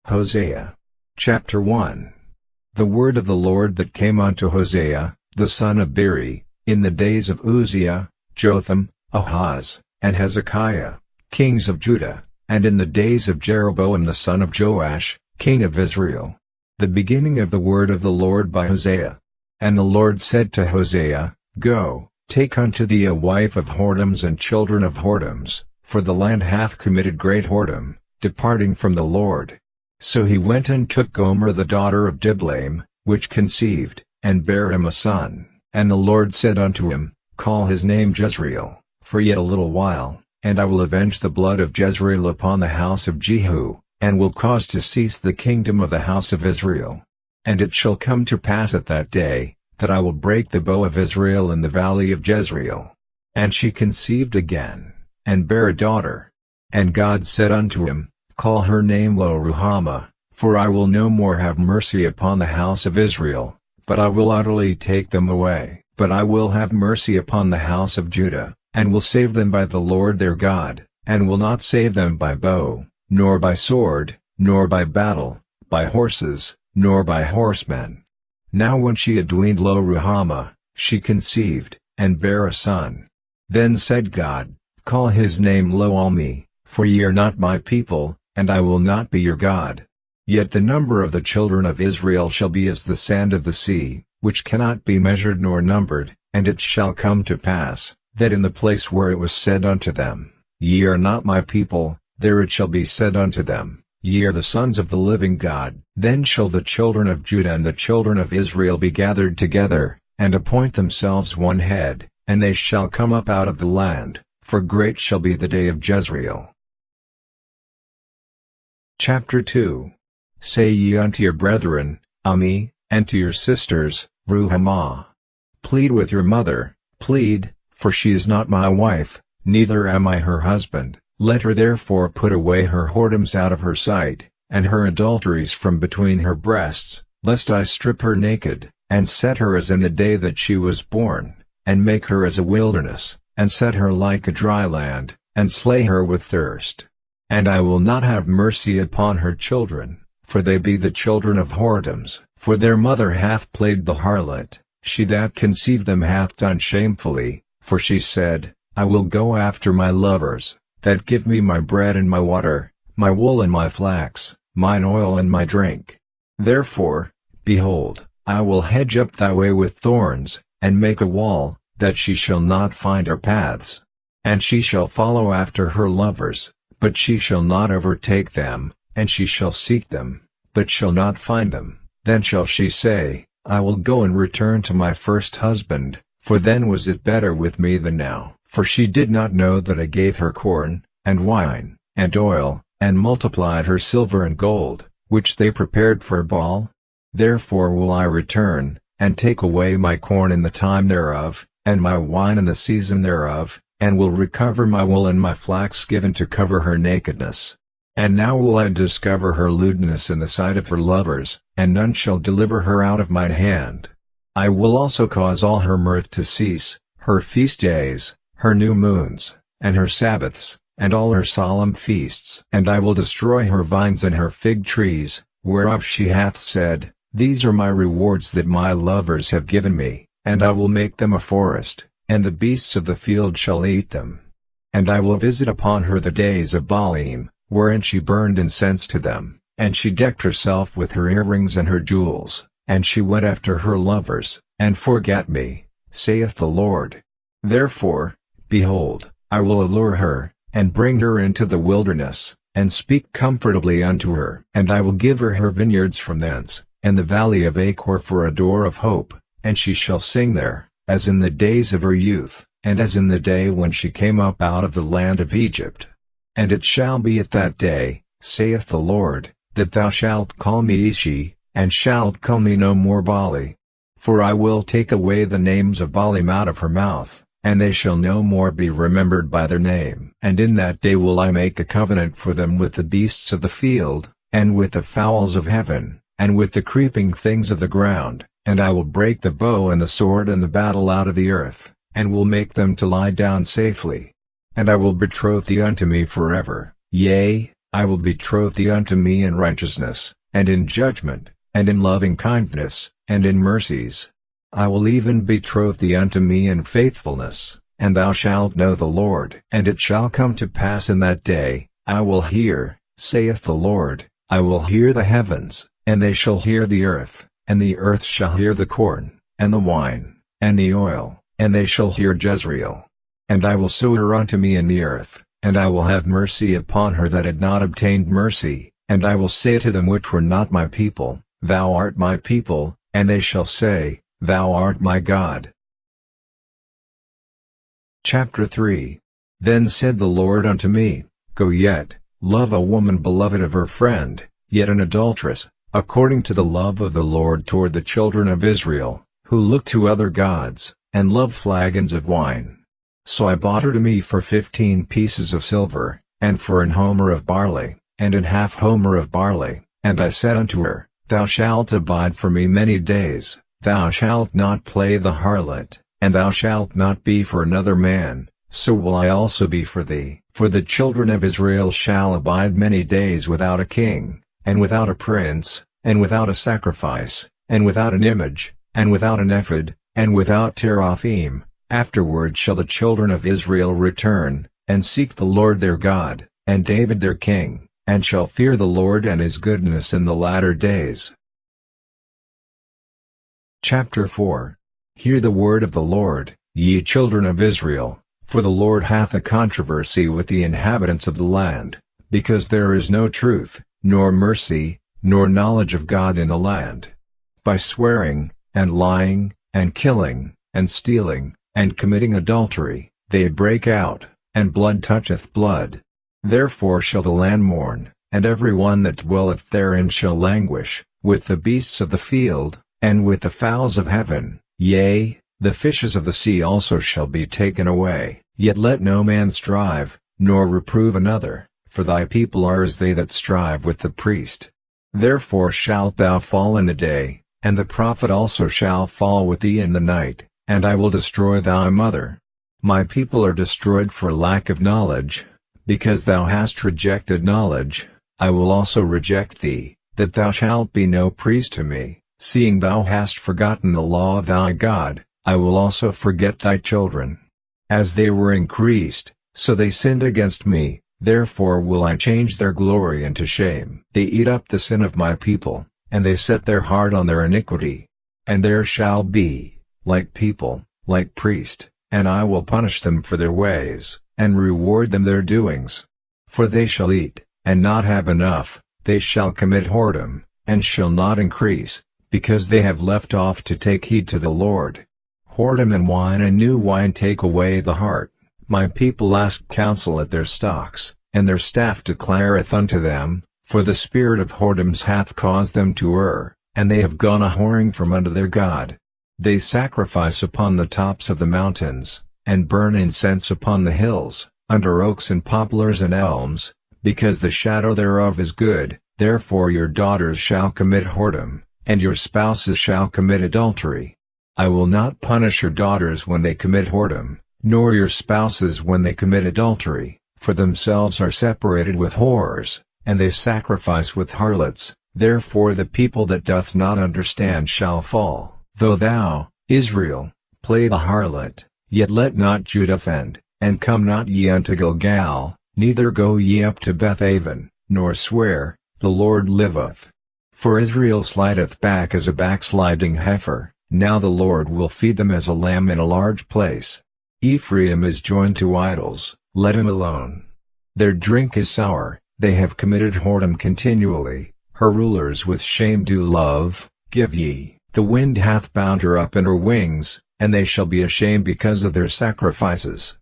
Hosea. Chapter 1. The word of the Lord that came unto Hosea, the son of Beeri, in the days of Uzziah, Jotham, Ahaz, and Hezekiah, kings of Judah, and in the days of Jeroboam the son of Joash, king of Israel. The beginning of the word of the Lord by Hosea. And the Lord said to Hosea, Go, take unto thee a wife of whoredoms and children of whoredoms, for the land hath committed great whoredom, departing from the Lord. So he went and took Gomer the daughter of Diblaim, which conceived, and bare him a son. And the Lord said unto him, Call his name Jezreel, for yet a little while, and I will avenge the blood of Jezreel upon the house of Jehu, and will cause to cease the kingdom of the house of Israel. And it shall come to pass at that day, that I will break the bow of Israel in the valley of Jezreel. And she conceived again, and bare a daughter. And God said unto him, Call her name Lo-ruhamah, for I will no more have mercy upon the house of Israel, but I will utterly take them away. But I will have mercy upon the house of Judah, and will save them by the Lord their God, and will not save them by bow, nor by sword, nor by battle, by horses, nor by horsemen. Now when she had weaned Lo-ruhamah, she conceived, and bare a son. Then said God, Call his name Lo-ammi, for ye are not my people, and I will not be your God. Yet the number of the children of Israel shall be as the sand of the sea, which cannot be measured nor numbered. And it shall come to pass, that in the place where it was said unto them, Ye are not my people, there it shall be said unto them, Ye are the sons of the living God. Then shall the children of Judah and the children of Israel be gathered together, and appoint themselves one head, and they shall come up out of the land, for great shall be the day of Jezreel. Chapter 2. Say ye unto your brethren, Ammi, and to your sisters, Ruhamah. Plead with your mother, plead, for she is not my wife, neither am I her husband. Let her therefore put away her whoredoms out of her sight, and her adulteries from between her breasts, lest I strip her naked, and set her as in the day that she was born, and make her as a wilderness, and set her like a dry land, and slay her with thirst. And I will not have mercy upon her children, for they be the children of whoredoms, for their mother hath played the harlot, she that conceived them hath done shamefully, for she said, I will go after my lovers, that give me my bread and my water, my wool and my flax, mine oil and my drink. Therefore, behold, I will hedge up thy way with thorns, and make a wall, that she shall not find her paths. And she shall follow after her lovers, but she shall not overtake them, and she shall seek them, but shall not find them. Then shall she say, I will go and return to my first husband, for then was it better with me than now. For she did not know that I gave her corn, and wine, and oil, and multiplied her silver and gold, which they prepared for Baal. Therefore will I return, and take away my corn in the time thereof, and my wine in the season thereof, and will recover my wool and my flax given to cover her nakedness. And now will I discover her lewdness in the sight of her lovers, and none shall deliver her out of mine hand. I will also cause all her mirth to cease, her feast days, her new moons, and her Sabbaths, and all her solemn feasts. And I will destroy her vines and her fig trees, whereof she hath said, These are my rewards that my lovers have given me, and I will make them a forest, and the beasts of the field shall eat them. And I will visit upon her the days of Baalim, wherein she burned incense to them, and she decked herself with her earrings and her jewels, and she went after her lovers, and forgat me, saith the Lord. Therefore, behold, I will allure her, and bring her into the wilderness, and speak comfortably unto her. And I will give her vineyards from thence, and the valley of Achor for a door of hope, and she shall sing there, as in the days of her youth, and as in the day when she came up out of the land of Egypt. And it shall be at that day, saith the Lord, that thou shalt call me Ishi, and shalt call me no more Baali. For I will take away the names of Baalim out of her mouth, and they shall no more be remembered by their name. And in that day will I make a covenant for them with the beasts of the field, and with the fowls of heaven, and with the creeping things of the ground, and I will break the bow and the sword and the battle out of the earth, and will make them to lie down safely. And I will betroth thee unto me forever, yea, I will betroth thee unto me in righteousness, and in judgment, and in loving kindness, and in mercies. I will even betroth thee unto me in faithfulness, and thou shalt know the Lord. And it shall come to pass in that day, I will hear, saith the Lord, I will hear the heavens, and they shall hear the earth, and the earth shall hear the corn, and the wine, and the oil, and they shall hear Jezreel. And I will sow her unto me in the earth, and I will have mercy upon her that had not obtained mercy, and I will say to them which were not my people, Thou art my people, and they shall say, Thou art my God. Chapter 3. Then said the Lord unto me, Go yet, love a woman beloved of her friend, yet an adulteress, according to the love of the Lord toward the children of Israel, who look to other gods, and love flagons of wine. So I bought her to me for 15 pieces of silver, and for an homer of barley, and an half homer of barley, and I said unto her, Thou shalt abide for me many days, thou shalt not play the harlot, and thou shalt not be for another man, so will I also be for thee. For the children of Israel shall abide many days without a king, and without a prince, and without a sacrifice, and without an image, and without an ephod, and without teraphim. Afterward shall the children of Israel return, and seek the Lord their God, and David their king, and shall fear the Lord and his goodness in the latter days. Chapter 4. Hear the word of the Lord, ye children of Israel, for the Lord hath a controversy with the inhabitants of the land, because there is no truth, nor mercy, nor knowledge of God in the land. By swearing, and lying, and killing, and stealing, and committing adultery, they break out, and blood toucheth blood. Therefore shall the land mourn, and every one that dwelleth therein shall languish, with the beasts of the field, and with the fowls of heaven, yea, the fishes of the sea also shall be taken away. Yet let no man strive, nor reprove another, for thy people are as they that strive with the priest. Therefore shalt thou fall in the day, and the prophet also shall fall with thee in the night, and I will destroy thy mother. My people are destroyed for lack of knowledge. Because thou hast rejected knowledge, I will also reject thee, that thou shalt be no priest to me. Seeing thou hast forgotten the law of thy God, I will also forget thy children. As they were increased, so they sinned against me, therefore will I change their glory into shame. They eat up the sin of my people, and they set their heart on their iniquity. And there shall be, like people, like priest, and I will punish them for their ways, and reward them their doings. For they shall eat, and not have enough, they shall commit whoredom, and shall not increase, because they have left off to take heed to the Lord. Whoredom and wine and new wine take away the heart. My people ask counsel at their stocks, and their staff declareth unto them, for the spirit of whoredoms hath caused them to err, and they have gone a-whoring from unto their God. They sacrifice upon the tops of the mountains, and burn incense upon the hills, under oaks and poplars and elms, because the shadow thereof is good. Therefore your daughters shall commit whoredom, and your spouses shall commit adultery. I will not punish your daughters when they commit whoredom, nor your spouses when they commit adultery, for themselves are separated with whores, and they sacrifice with harlots. Therefore the people that doth not understand shall fall. Though thou, Israel, play the harlot, yet let not Judah offend, and come not ye unto Gilgal, neither go ye up to Bethaven, nor swear, The Lord liveth. For Israel slideth back as a backsliding heifer, now the Lord will feed them as a lamb in a large place. Ephraim is joined to idols, let him alone. Their drink is sour, they have committed whoredom continually, her rulers with shame do love. Give ye, the wind hath bound her up in her wings, and they shall be ashamed because of their sacrifices.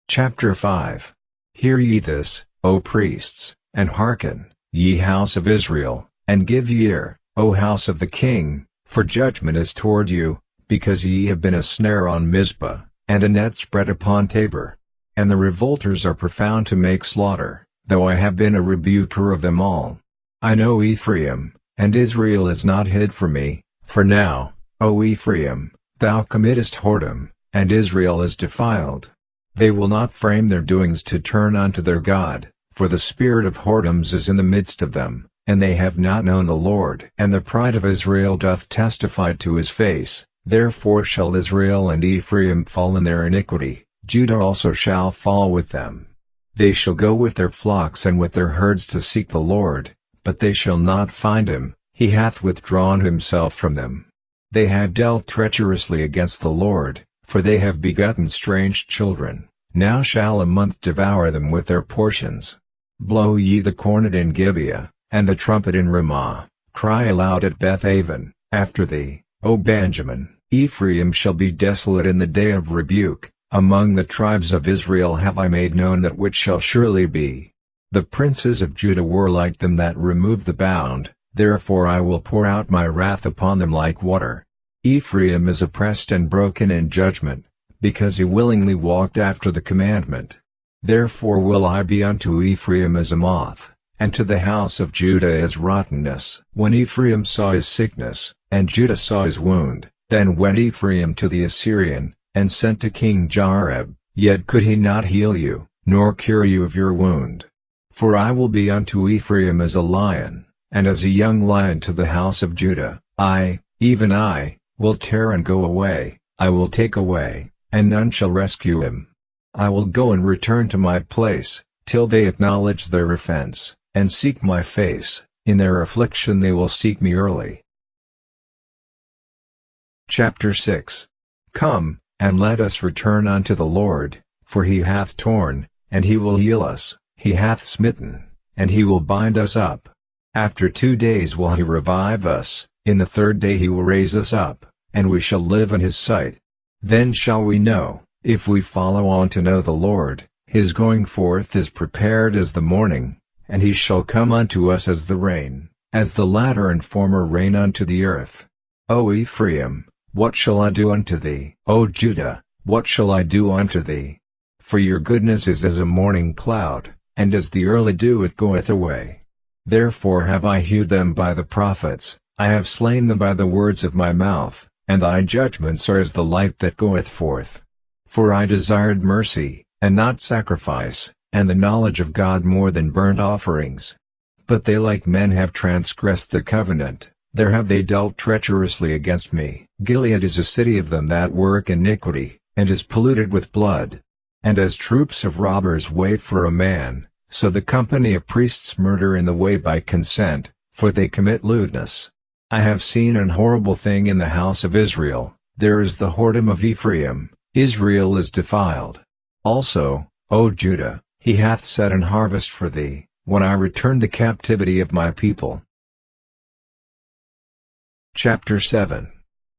Chapter 5. Hear ye this, O priests, and hearken, ye house of Israel, and give ear, O house of the king, for judgment is toward you, because ye have been a snare on Mizpah, and a net spread upon Tabor. And the revolters are profound to make slaughter, though I have been a rebuker of them all. I know Ephraim, and Israel is not hid from me, for now, O Ephraim, thou committest whoredom, and Israel is defiled. They will not frame their doings to turn unto their God, for the spirit of whoredoms is in the midst of them, and they have not known the Lord. And the pride of Israel doth testify to his face, therefore shall Israel and Ephraim fall in their iniquity, Judah also shall fall with them. They shall go with their flocks and with their herds to seek the Lord, but they shall not find him, he hath withdrawn himself from them. They have dealt treacherously against the Lord, for they have begotten strange children. Now shall a month devour them with their portions. Blow ye the cornet in Gibeah, and the trumpet in Ramah, cry aloud at Beth-aven, after thee, O Benjamin. Ephraim shall be desolate in the day of rebuke, among the tribes of Israel have I made known that which shall surely be. The princes of Judah were like them that remove the bound, therefore I will pour out my wrath upon them like water. Ephraim is oppressed and broken in judgment, because he willingly walked after the commandment. Therefore will I be unto Ephraim as a moth, and to the house of Judah as rottenness. When Ephraim saw his sickness, and Judah saw his wound, then went Ephraim to the Assyrian, and sent to King Jareb, yet could he not heal you, nor cure you of your wound. For I will be unto Ephraim as a lion, and as a young lion to the house of Judah. I, even I, will tear and go away, I will take away, and none shall rescue him. I will go and return to my place, till they acknowledge their offense, and seek my face. In their affliction they will seek me early. Chapter 6. Come, and let us return unto the Lord, for he hath torn, and he will heal us, he hath smitten, and he will bind us up. After 2 days will he revive us, in the 3rd day he will raise us up, and we shall live in his sight. Then shall we know, if we follow on to know the Lord, his going forth is prepared as the morning, and he shall come unto us as the rain, as the latter and former rain unto the earth. O Ephraim, what shall I do unto thee? O Judah, what shall I do unto thee? For your goodness is as a morning cloud, and as the early dew it goeth away. Therefore have I hewed them by the prophets, I have slain them by the words of my mouth, and thy judgments are as the light that goeth forth. For I desired mercy, and not sacrifice, and the knowledge of God more than burnt offerings. But they like men have transgressed the covenant, there have they dealt treacherously against me. Gilead is a city of them that work iniquity, and is polluted with blood. And as troops of robbers wait for a man, so the company of priests murder in the way by consent, for they commit lewdness. I have seen an horrible thing in the house of Israel, there is the whoredom of Ephraim, Israel is defiled. Also, O Judah, he hath set an harvest for thee, when I return the captivity of my people. Chapter 7.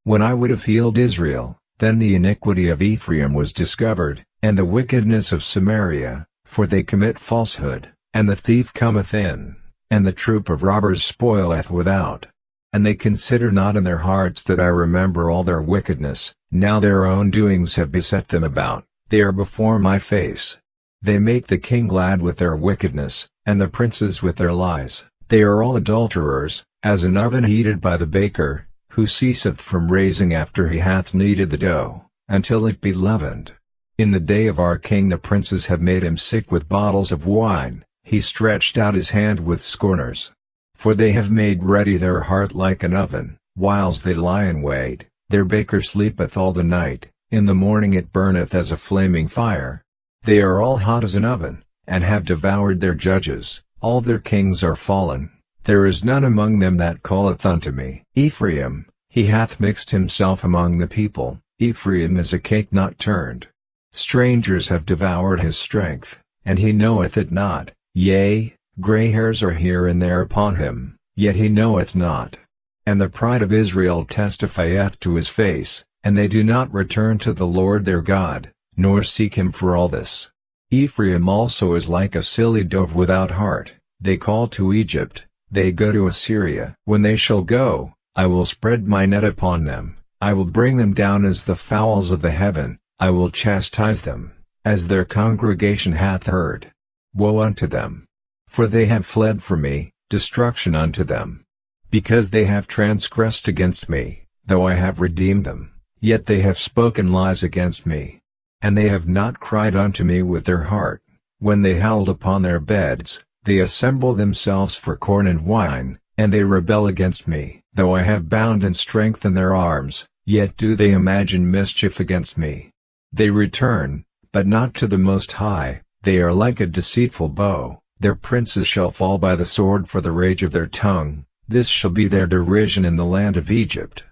When I would have healed Israel, then the iniquity of Ephraim was discovered, and the wickedness of Samaria, for they commit falsehood, and the thief cometh in, and the troop of robbers spoileth without. And they consider not in their hearts that I remember all their wickedness, now their own doings have beset them about, they are before my face. They make the king glad with their wickedness, and the princes with their lies. They are all adulterers, as an oven heated by the baker, who ceaseth from raising after he hath kneaded the dough, until it be leavened. In the day of our king the princes have made him sick with bottles of wine, he stretched out his hand with scorners. For they have made ready their heart like an oven, whiles they lie in wait, their baker sleepeth all the night, in the morning it burneth as a flaming fire. They are all hot as an oven, and have devoured their judges, all their kings are fallen, there is none among them that calleth unto me. Ephraim, he hath mixed himself among the people, Ephraim is a cake not turned. Strangers have devoured his strength, and he knoweth it not, yea, gray hairs are here and there upon him, yet he knoweth not. And the pride of Israel testifieth to his face, and they do not return to the Lord their God, nor seek him for all this. Ephraim also is like a silly dove without heart, they call to Egypt, they go to Assyria. When they shall go, I will spread my net upon them, I will bring them down as the fowls of the heaven, I will chastise them, as their congregation hath heard. Woe unto them! For they have fled from me, destruction unto them. Because they have transgressed against me, though I have redeemed them, yet they have spoken lies against me. And they have not cried unto me with their heart. When they howled upon their beds, they assemble themselves for corn and wine, and they rebel against me. Though I have bound and strengthened their arms, yet do they imagine mischief against me. They return, but not to the Most High. They are like a deceitful bow. Their princes shall fall by the sword for the rage of their tongue. This shall be their derision in the land of Egypt.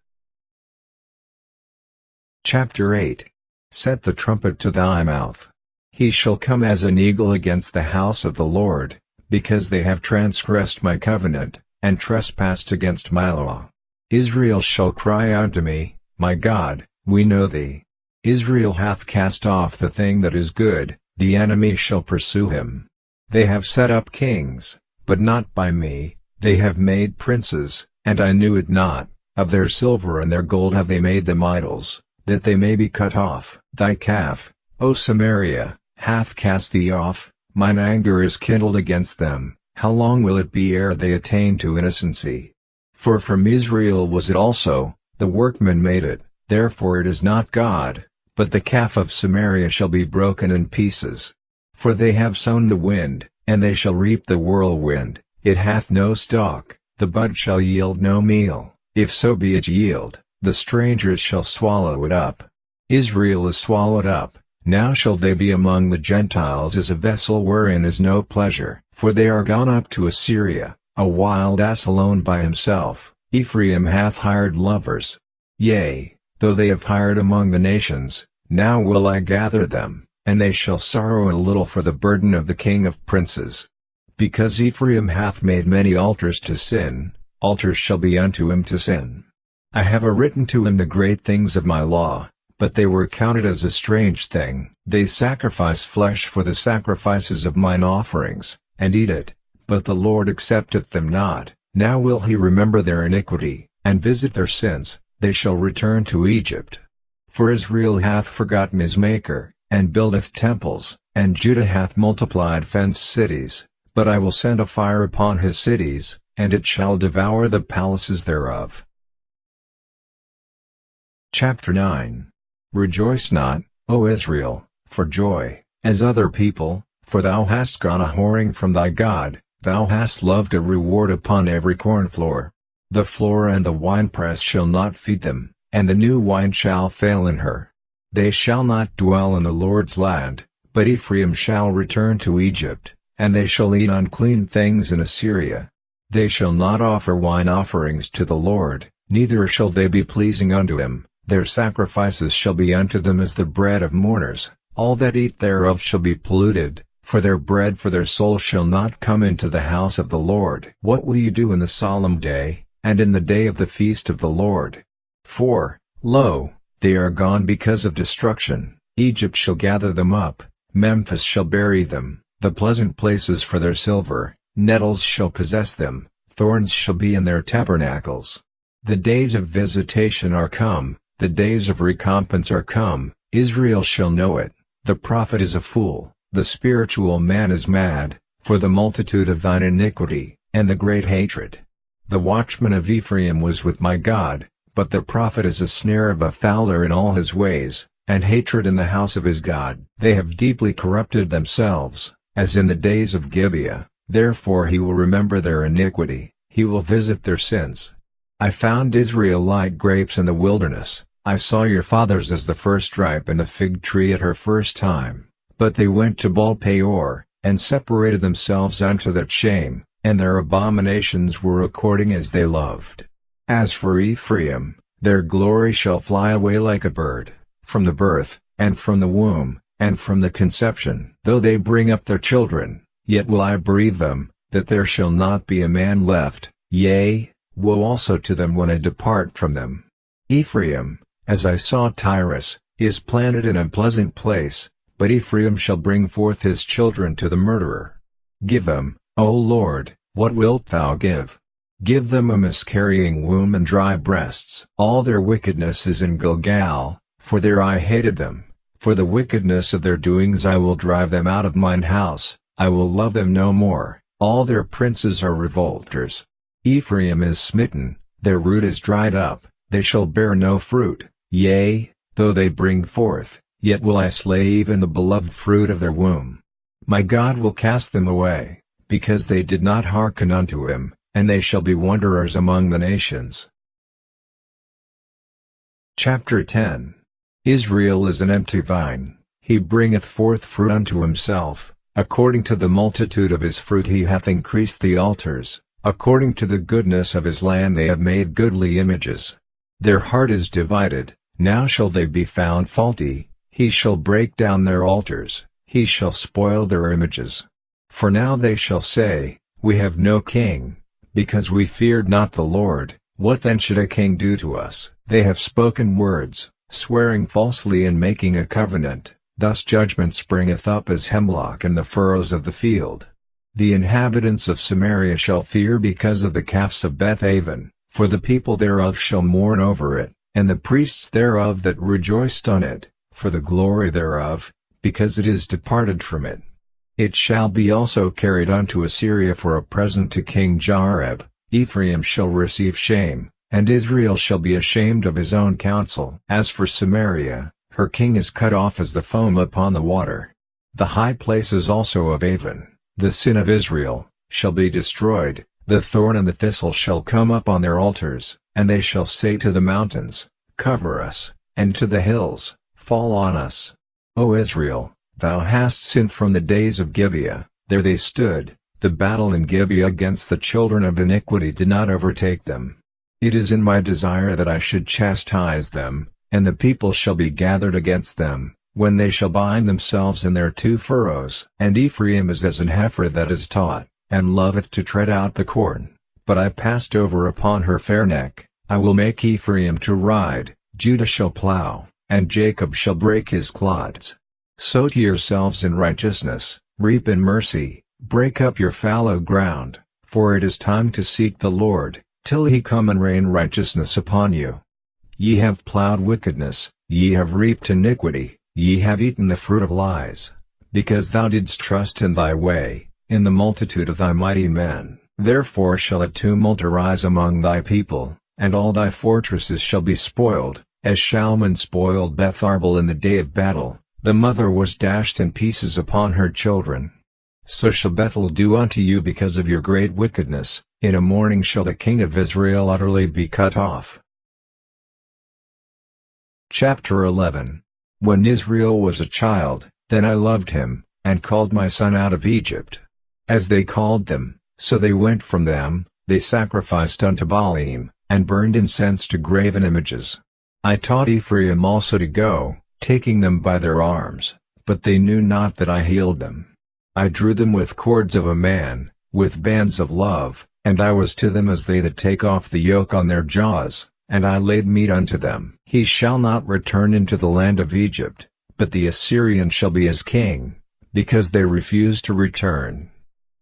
Chapter 8. Set the trumpet to thy mouth. He shall come as an eagle against the house of the Lord, because they have transgressed my covenant, and trespassed against my law. Israel shall cry unto me, My God, we know thee. Israel hath cast off the thing that is good, the enemy shall pursue him. They have set up kings, but not by me, they have made princes, and I knew it not. Of their silver and their gold have they made them idols, that they may be cut off. Thy calf, O Samaria, hath cast thee off. Mine anger is kindled against them. How long will it be ere they attain to innocency? For from Israel was it also, the workman made it, therefore it is not God, but the calf of Samaria shall be broken in pieces. For they have sown the wind, and they shall reap the whirlwind. It hath no stalk, the bud shall yield no meal, if so be it yield, the strangers shall swallow it up. Israel is swallowed up. Now shall they be among the Gentiles as a vessel wherein is no pleasure. For they are gone up to Assyria, a wild ass alone by himself. Ephraim hath hired lovers. Yea, though they have hired among the nations, now will I gather them, and they shall sorrow a little for the burden of the king of princes. Because Ephraim hath made many altars to sin, altars shall be unto him to sin. I have written to him the great things of my law, but they were counted as a strange thing. They sacrifice flesh for the sacrifices of mine offerings, and eat it, but the Lord accepteth them not. Now will he remember their iniquity, and visit their sins. They shall return to Egypt. For Israel hath forgotten his Maker, and buildeth temples, and Judah hath multiplied fenced cities. But I will send a fire upon his cities, and it shall devour the palaces thereof. Chapter 9. Rejoice not, O Israel, for joy, as other people, for thou hast gone a whoring from thy God. Thou hast loved a reward upon every cornfloor. The floor and the winepress shall not feed them, and the new wine shall fail in her. They shall not dwell in the Lord's land, but Ephraim shall return to Egypt, and they shall eat unclean things in Assyria. They shall not offer wine offerings to the Lord, neither shall they be pleasing unto him. Their sacrifices shall be unto them as the bread of mourners. All that eat thereof shall be polluted, for their bread for their soul shall not come into the house of the Lord. What will you do in the solemn day, and in the day of the feast of the Lord? For, lo, they are gone because of destruction. Egypt shall gather them up, Memphis shall bury them, the pleasant places for their silver, nettles shall possess them, thorns shall be in their tabernacles. The days of visitation are come, the days of recompense are come, Israel shall know it. The prophet is a fool, the spiritual man is mad, for the multitude of thine iniquity, and the great hatred. The watchman of Ephraim was with my God, but the prophet is a snare of a fowler in all his ways, and hatred in the house of his God. They have deeply corrupted themselves, as in the days of Gibeah, therefore he will remember their iniquity, he will visit their sins. I found Israel like grapes in the wilderness. I saw your fathers as the first ripe in the fig tree at her first time. But they went to Baal Peor, and separated themselves unto that shame, and their abominations were according as they loved. As for Ephraim, their glory shall fly away like a bird, from the birth, and from the womb, and from the conception. Though they bring up their children, yet will I bereave them, that there shall not be a man left. Yea, woe also to them when I depart from them. Ephraim, as I saw Tyrus, is planted in a pleasant place, but Ephraim shall bring forth his children to the murderer. Give them, O Lord, what wilt thou give? Give them a miscarrying womb and dry breasts. All their wickedness is in Gilgal, for there I hated them. For the wickedness of their doings I will drive them out of mine house, I will love them no more. All their princes are revolters. Ephraim is smitten, their root is dried up, they shall bear no fruit. Yea, though they bring forth, yet will I slay even the beloved fruit of their womb. My God will cast them away, because they did not hearken unto him, and they shall be wanderers among the nations. Chapter 10. Israel is an empty vine, he bringeth forth fruit unto himself, according to the multitude of his fruit he hath increased the altars, according to the goodness of his land they have made goodly images. Their heart is divided, now shall they be found faulty, he shall break down their altars, he shall spoil their images. For now they shall say, We have no king, because we feared not the Lord. What then should a king do to us? They have spoken words, swearing falsely and making a covenant, thus judgment springeth up as hemlock in the furrows of the field. The inhabitants of Samaria shall fear because of the calves of Bethaven, for the people thereof shall mourn over it, and the priests thereof that rejoiced on it, for the glory thereof, because it is departed from it. It shall be also carried unto Assyria for a present to King Jareb. Ephraim shall receive shame, and Israel shall be ashamed of his own counsel. As for Samaria, her king is cut off as the foam upon the water. The high places also of Avon, the sin of Israel, shall be destroyed. The thorn and the thistle shall come up on their altars, and they shall say to the mountains, Cover us, and to the hills, Fall on us. O Israel, thou hast sinned from the days of Gibeah. There they stood. The battle in Gibeah against the children of iniquity did not overtake them. It is in my desire that I should chastise them, and the people shall be gathered against them, when they shall bind themselves in their two furrows. And Ephraim is as an heifer that is taught, and loveth to tread out the corn. But I passed over upon her fair neck. I will make Ephraim to ride, Judah shall plow, and Jacob shall break his clods. Sow to yourselves in righteousness, reap in mercy. Break up your fallow ground, for it is time to seek the Lord, till he come and rain righteousness upon you. Ye have plowed wickedness, ye have reaped iniquity, ye have eaten the fruit of lies. Because thou didst trust in thy way, in the multitude of thy mighty men, therefore shall a tumult arise among thy people, and all thy fortresses shall be spoiled, as Shalman spoiled Beth Arbel in the day of battle. The mother was dashed in pieces upon her children. So shall Bethel do unto you because of your great wickedness. In a morning shall the king of Israel utterly be cut off. Chapter 11. When Israel was a child, then I loved him, and called my son out of Egypt. As they called them, so they went from them. They sacrificed unto Baalim, and burned incense to graven images. I taught Ephraim also to go, taking them by their arms, but they knew not that I healed them. I drew them with cords of a man, with bands of love, and I was to them as they that take off the yoke on their jaws, and I laid meat unto them. He shall not return into the land of Egypt, but the Assyrian shall be his king, because they refuse to return.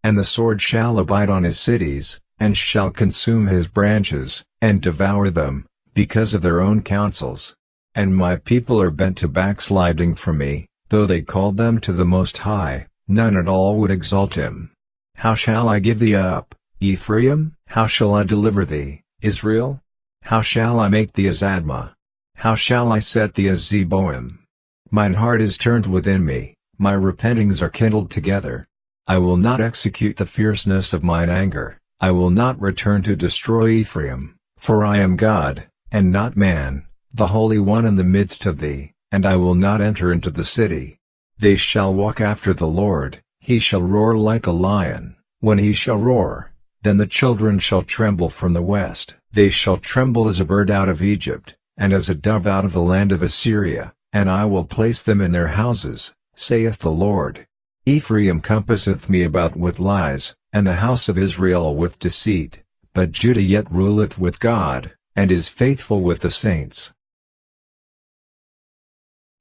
And the sword shall abide on his cities, and shall consume his branches, and devour them, because of their own counsels. And my people are bent to backsliding from me, though they called them to the Most High. None at all would exalt him. How shall I give thee up, Ephraim? How shall I deliver thee, Israel? How shall I make thee as Admah? How shall I set thee as Zeboim? Mine heart is turned within me, my repentings are kindled together. I will not execute the fierceness of mine anger, I will not return to destroy Ephraim, for I am God, and not man, the Holy One in the midst of thee, and I will not enter into the city. They shall walk after the Lord, he shall roar like a lion. When he shall roar, then the children shall tremble from the west. They shall tremble as a bird out of Egypt, and as a dove out of the land of Assyria, and I will place them in their houses, saith the Lord. Ephraim compasseth me about with lies, and the house of Israel with deceit, but Judah yet ruleth with God, and is faithful with the saints.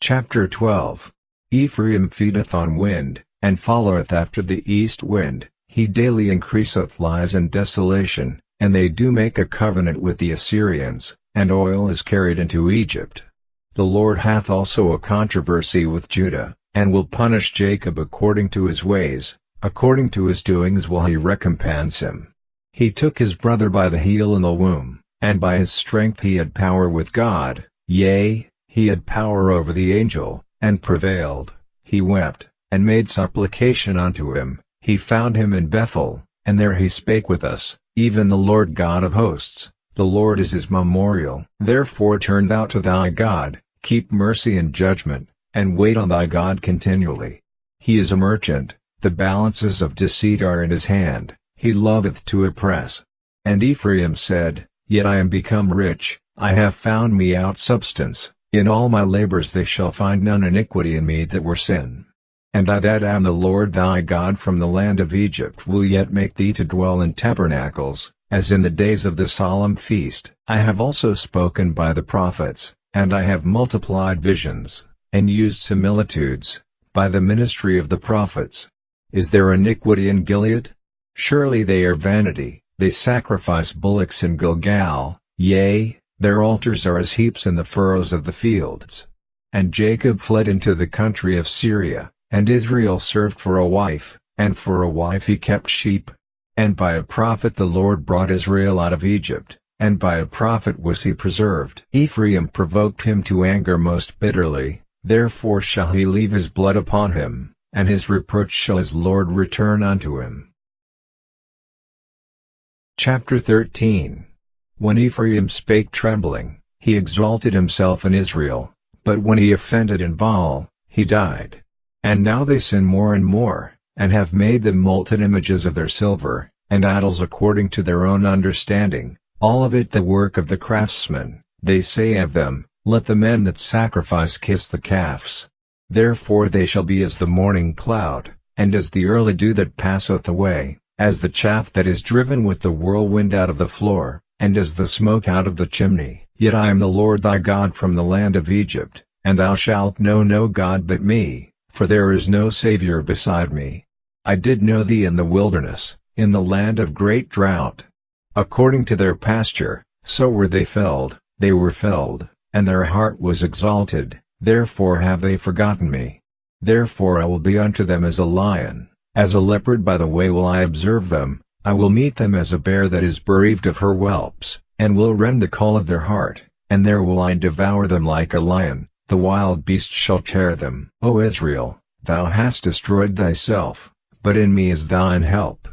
Chapter 12. Ephraim feedeth on wind, and followeth after the east wind. He daily increaseth lies and desolation, and they do make a covenant with the Assyrians, and oil is carried into Egypt. The Lord hath also a controversy with Judah, and will punish Jacob according to his ways, according to his doings will he recompense him. He took his brother by the heel in the womb, and by his strength he had power with God, yea, he had power over the angel, and prevailed. He wept, and made supplication unto him. He found him in Bethel, and there he spake with us, even the Lord God of hosts. The Lord is his memorial. Therefore turn thou to thy God, keep mercy and judgment, and wait on thy God continually. He is a merchant, the balances of deceit are in his hand, he loveth to oppress. And Ephraim said, Yet I am become rich, I have found me out substance, in all my labors they shall find none iniquity in me that were sin. And I that am the Lord thy God from the land of Egypt will yet make thee to dwell in tabernacles, as in the days of the solemn feast. I have also spoken by the prophets, and I have multiplied visions, and used similitudes, by the ministry of the prophets. Is there iniquity in Gilead? Surely they are vanity, they sacrifice bullocks in Gilgal, yea, their altars are as heaps in the furrows of the fields. And Jacob fled into the country of Syria, and Israel served for a wife, and for a wife he kept sheep. And by a prophet the Lord brought Israel out of Egypt, and by a prophet was he preserved. Ephraim provoked him to anger most bitterly, therefore shall he leave his blood upon him, and his reproach shall his Lord return unto him. Chapter 13. When Ephraim spake trembling, he exalted himself in Israel, but when he offended in Baal, he died. And now they sin more and more, and have made them molten images of their silver, and idols according to their own understanding, all of it the work of the craftsman. They say of them, Let the men that sacrifice kiss the calves. Therefore they shall be as the morning cloud, and as the early dew that passeth away, as the chaff that is driven with the whirlwind out of the floor, and as the smoke out of the chimney. Yet I am the Lord thy God from the land of Egypt, and thou shalt know no God but me, for there is no Saviour beside me. I did know thee in the wilderness, in the land of great drought. According to their pasture, so were they filled, and their heart was exalted, therefore have they forgotten me. Therefore I will be unto them as a lion, as a leopard by the way will I observe them, I will meet them as a bear that is bereaved of her whelps, and will rend the caul of their heart, and there will I devour them like a lion. The wild beast shall tear them. O Israel, thou hast destroyed thyself, but in me is thine help.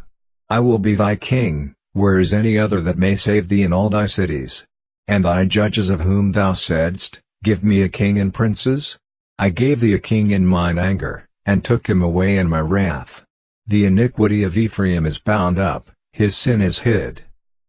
I will be thy king, where is any other that may save thee in all thy cities? And thy judges of whom thou saidst, Give me a king and princes? I gave thee a king in mine anger, and took him away in my wrath. The iniquity of Ephraim is bound up, his sin is hid.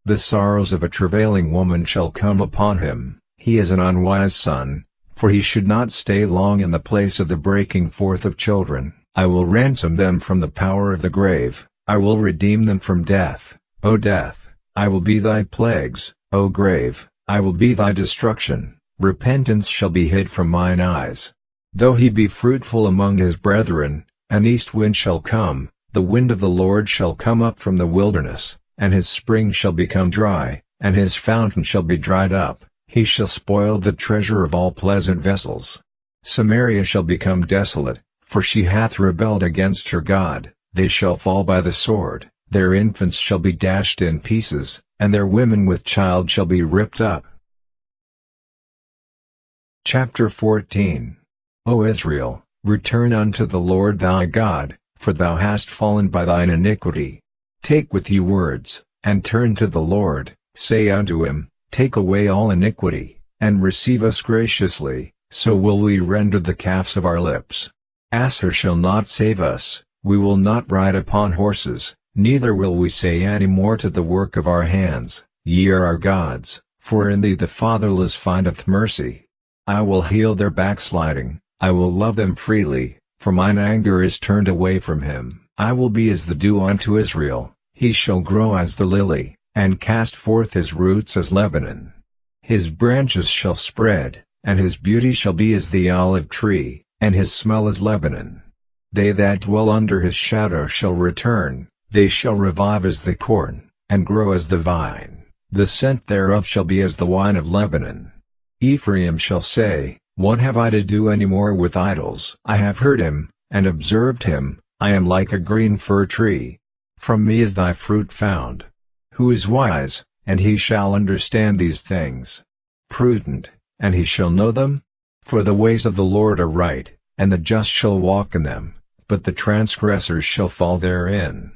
The sorrows of a travailing woman shall come upon him, he is an unwise son. For he should not stay long in the place of the breaking forth of children. I will ransom them from the power of the grave, I will redeem them from death. O death, I will be thy plagues, O grave, I will be thy destruction. Repentance shall be hid from mine eyes. Though he be fruitful among his brethren, an east wind shall come, the wind of the Lord shall come up from the wilderness, and his spring shall become dry, and his fountain shall be dried up. He shall spoil the treasure of all pleasant vessels. Samaria shall become desolate, for she hath rebelled against her God. They shall fall by the sword, their infants shall be dashed in pieces, and their women with child shall be ripped up. Chapter 14. O Israel, return unto the Lord thy God, for thou hast fallen by thine iniquity. Take with you words, and turn to the Lord, say unto him, Take away all iniquity, and receive us graciously, so will we render the calves of our lips. Asher shall not save us, we will not ride upon horses, neither will we say any more to the work of our hands, Ye are our gods, for in thee the fatherless findeth mercy. I will heal their backsliding, I will love them freely, for mine anger is turned away from him. I will be as the dew unto Israel, he shall grow as the lily, and cast forth his roots as Lebanon. His branches shall spread, and his beauty shall be as the olive tree, and his smell as Lebanon. They that dwell under his shadow shall return, they shall revive as the corn, and grow as the vine. The scent thereof shall be as the wine of Lebanon. Ephraim shall say, What have I to do any more with idols? I have heard him, and observed him, I am like a green fir tree. From me is thy fruit found. Who is wise, and he shall understand these things? Prudent, and he shall know them? For the ways of the Lord are right, and the just shall walk in them, but the transgressors shall fall therein.